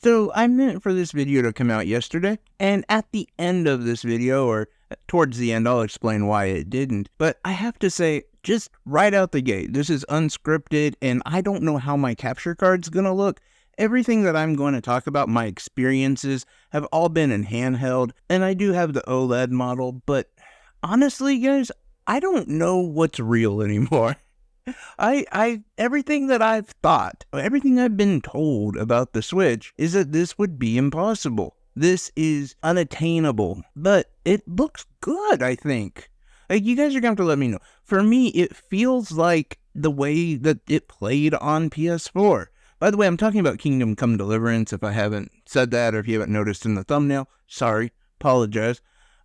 So I meant for this video to come out yesterday, and at the end of this video, or towards the end, I'll explain why it didn't. But I have to say, just right out the gate, this is unscripted, and I don't know how my capture card's gonna look. Everything that I'm going to talk about, my experiences, have all been in handheld, and I do have the OLED model, but honestly, guys, I don't know what's real anymore. Everything that I've thought, everything I've been told about the Switch is that this would be impossible. This is unattainable, but it looks good, I think. Like, you guys are going to have to let me know. For me, it feels like the way that it played on PS4. By the way, I'm talking about Kingdom Come Deliverance, if I haven't said that, or if you haven't noticed in the thumbnail. Sorry, apologize.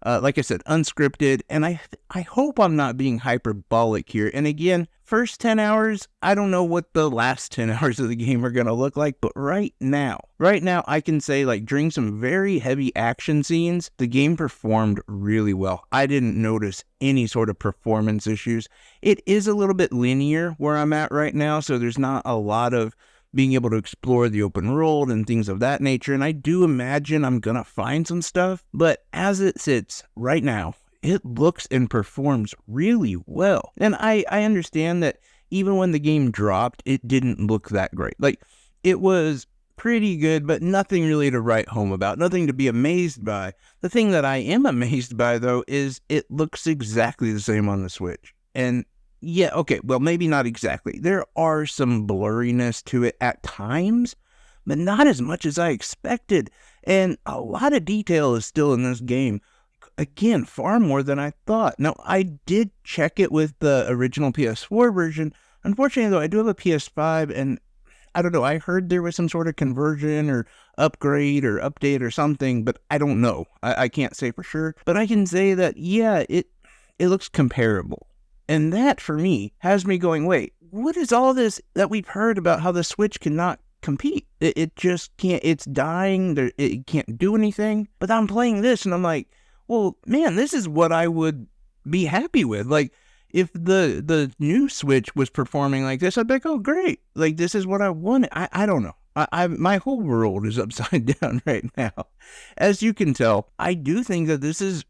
Like I said, unscripted, and I hope I'm not being hyperbolic here. And again, first 10 hours, I don't know what the last 10 hours of the game are going to look like, but right now, I can say, like, during some very heavy action scenes, the game performed really well. I didn't notice any sort of performance issues. It is a little bit linear where I'm at right now, so there's not a lot of being able to explore the open world and things of that nature, and I do imagine I'm gonna find some stuff, but as it sits right now, it looks and performs really well. And I understand that even when the game dropped, it didn't look that great. Like, it was pretty good, but nothing really to write home about, nothing to be amazed by. The thing that I am amazed by, though, is it looks exactly the same on the Switch. And yeah, okay, well, maybe not exactly. There are some blurriness to it at times, but not as much as I expected. And a lot of detail is still in this game. Again, far more than I thought. Now, I did check it with the original PS4 version. Unfortunately, though, I do have a PS5, and I don't know, I heard there was some sort of conversion or upgrade or update or something, but I don't know. I can't say for sure. But I can say that, yeah, it looks comparable. And that, for me, has me going, wait, what is all this that we've heard about how the Switch cannot compete? It just can't, it's dying, it can't do anything. But I'm playing this, and I'm like, well, man, this is what I would be happy with. Like, if the new Switch was performing like this, I'd be like, oh, great. Like, this is what I wanted. I don't know. My whole world is upside down right now. As you can tell, I do think that this is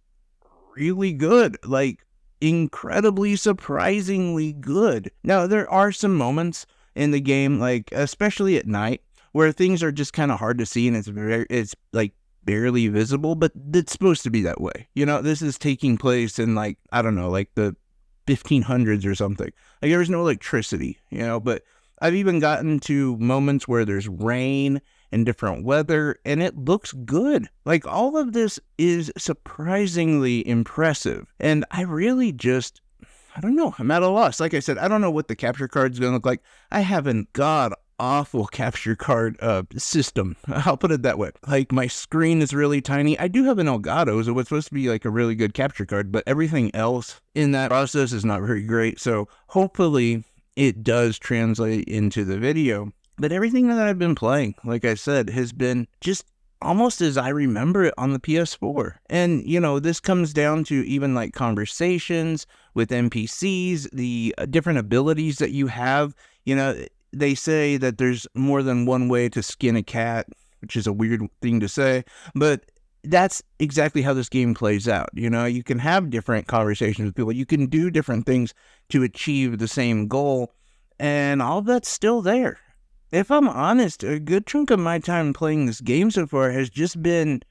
really good. Like, incredibly, surprisingly good. Now, there are some moments in the game, like especially at night, where things are just kind of hard to see, and it's like barely visible, but it's supposed to be that way. You know, this is taking place in, like, I don't know, like the 1500s or something. Like, there's no electricity, you know, but I've even gotten to moments where there's rain and different weather, and it looks good. Like, all of this is surprisingly impressive, and I really just, I don't know, I'm at a loss. Like I said, I don't know what the capture card's gonna look like. I have a god-awful capture card system, I'll put it that way. Like, my screen is really tiny. I do have an Elgato, so it's supposed to be like a really good capture card, but everything else in that process is not very great, so hopefully it does translate into the video. But everything that I've been playing, like I said, has been just almost as I remember it on the PS4. And, you know, this comes down to even like conversations with NPCs, the different abilities that you have. You know, they say that there's more than one way to skin a cat, which is a weird thing to say, but that's exactly how this game plays out. You know, you can have different conversations with people. You can do different things to achieve the same goal, and all of that's still there. If I'm honest, a good chunk of my time playing this game so far has just been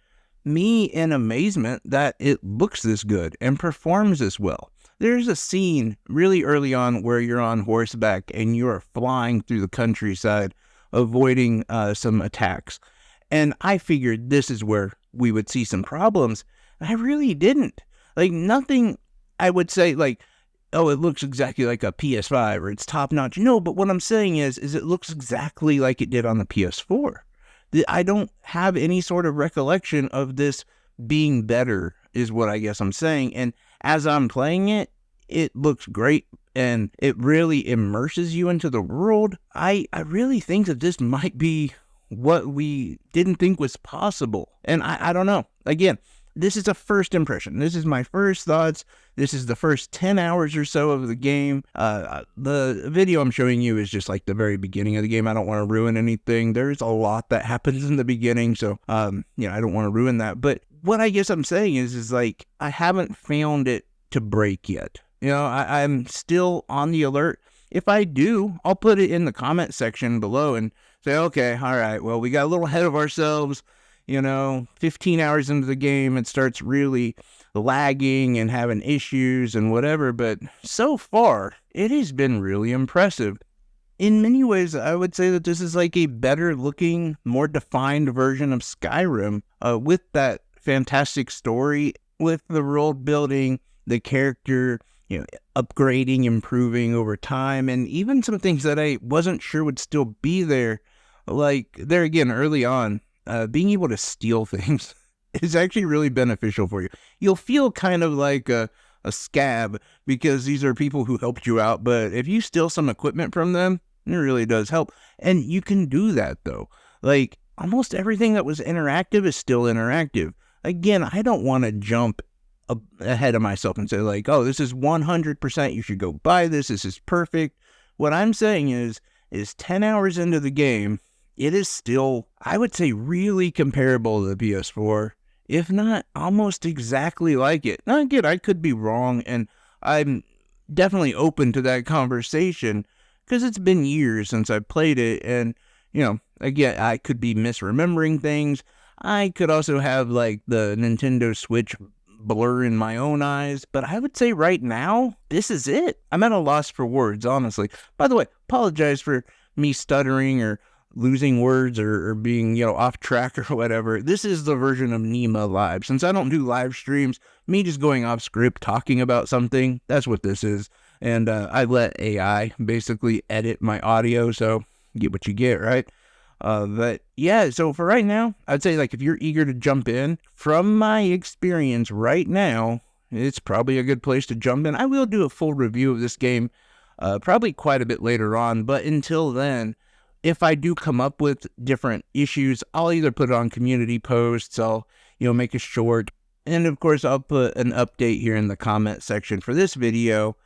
me in amazement that it looks this good and performs this well. There's a scene really early on where you're on horseback and you're flying through the countryside, avoiding some attacks. And I figured this is where we would see some problems. I really didn't. Like, nothing I would say, like, oh, it looks exactly like a PS5 or it's top notch. No, but what I'm saying is it looks exactly like it did on the PS4. I don't have any sort of recollection of this being better, is what I guess I'm saying. And as I'm playing it, it looks great, and it really immerses you into the world. I really think that this might be what we didn't think was possible. And I don't know. Again, this is a first impression. This is my first thoughts. This is the first 10 hours or so of the game. The video I'm showing you is just like the very beginning of the game. I don't want to ruin anything. There's a lot that happens in the beginning, so I don't want to ruin that. But what I guess I'm saying is like I haven't found it to break yet. I'm still on the alert. If I do, I'll put it in the comment section below and say, okay, all right, well, we got a little ahead of ourselves. 15 hours into the game, it starts really lagging and having issues and whatever. But so far, it has been really impressive. In many ways, I would say that this is like a better looking, more defined version of Skyrim with that fantastic story, with the world building, the character, upgrading, improving over time, and even some things that I wasn't sure would still be there. Like, there again, early on, being able to steal things is actually really beneficial for you. You'll feel kind of like a scab because these are people who helped you out, but if you steal some equipment from them, it really does help. And you can do that, though. Like, almost everything that was interactive is still interactive. Again, I don't want to jump ahead of myself and say, like, oh, this is 100%, you should go buy this is perfect. What I'm saying is 10 hours into the game, it is still, I would say, really comparable to the PS4, if not almost exactly like it. Now, again, I could be wrong, and I'm definitely open to that conversation, because it's been years since I played it, and, again, I could be misremembering things. I could also have, like, the Nintendo Switch blur in my own eyes, but I would say right now, this is it. I'm at a loss for words, honestly. By the way, apologize for me stuttering or losing words or being, off track or whatever. This is the version of Nema Live. Since I don't do live streams, me just going off script, talking about something, that's what this is. And I let AI basically edit my audio, so you get what you get, right? But yeah, so for right now, I'd say, like, if you're eager to jump in, from my experience right now, it's probably a good place to jump in. I will do a full review of this game, probably quite a bit later on, but until then, if I do come up with different issues, I'll either put it on community posts, I'll, make a short, and of course, I'll put an update here in the comment section for this video.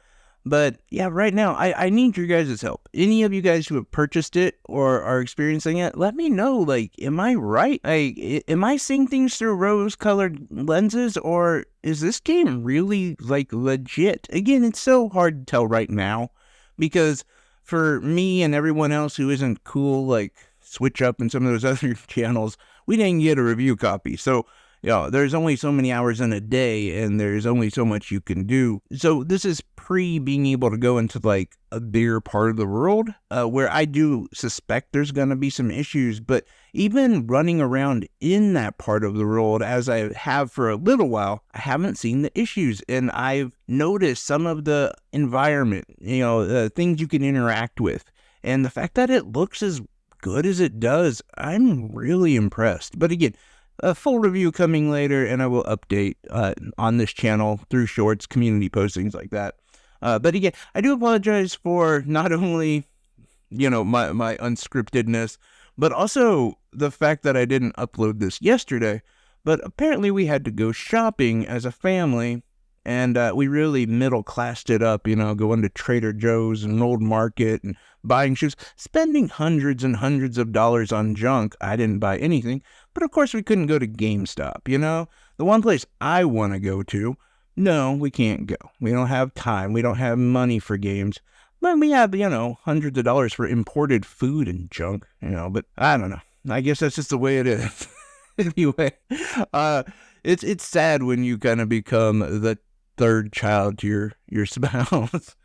But yeah, right now, I need your guys' help. Any of you guys who have purchased it or are experiencing it, let me know, like, am I right? Am I seeing things through rose-colored lenses, or is this game really, like, legit? Again, it's so hard to tell right now, because for me and everyone else who isn't cool, like Switch Up and some of those other channels, we didn't get a review copy. So, there's only so many hours in a day, and there's only so much you can do. So this is pre being able to go into, like, a bigger part of the world, where I do suspect there's going to be some issues. But even running around in that part of the world, as I have for a little while, I haven't seen the issues. And I've noticed some of the environment, the things you can interact with. And the fact that it looks as good as it does, I'm really impressed. But again, a full review coming later, and I will update on this channel through shorts, community postings like that. But again, I do apologize for not only, my unscriptedness, but also the fact that I didn't upload this yesterday. But apparently we had to go shopping as a family, and we really middle-classed it up, going to Trader Joe's and Old Market and buying shoes, spending hundreds and hundreds of dollars on junk. I didn't buy anything, but of course we couldn't go to GameStop, The one place I want to go to, no, we can't go. We don't have time. We don't have money for games. But we have, hundreds of dollars for imported food and junk, but I don't know. I guess that's just the way it is. Anyway, it's sad when you kind of become the third child to your spouse,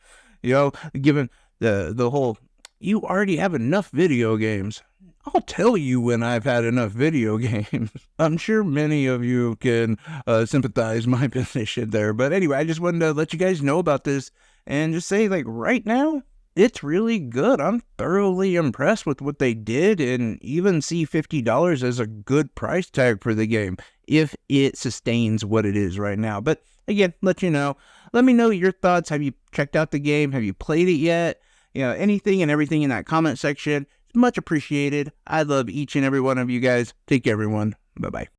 given the whole, you already have enough video games. I'll tell you when I've had enough video games. I'm sure many of you can sympathize my position there. But anyway, I just wanted to let you guys know about this and just say, like, right now, it's really good. I'm thoroughly impressed with what they did, and even see $50 as a good price tag for the game if it sustains what it is right now. But again, let me know your thoughts. Have you checked out the game? Have you played it yet? Anything and everything in that comment section. Much appreciated. I love each and every one of you guys. Take care, everyone. Bye-bye.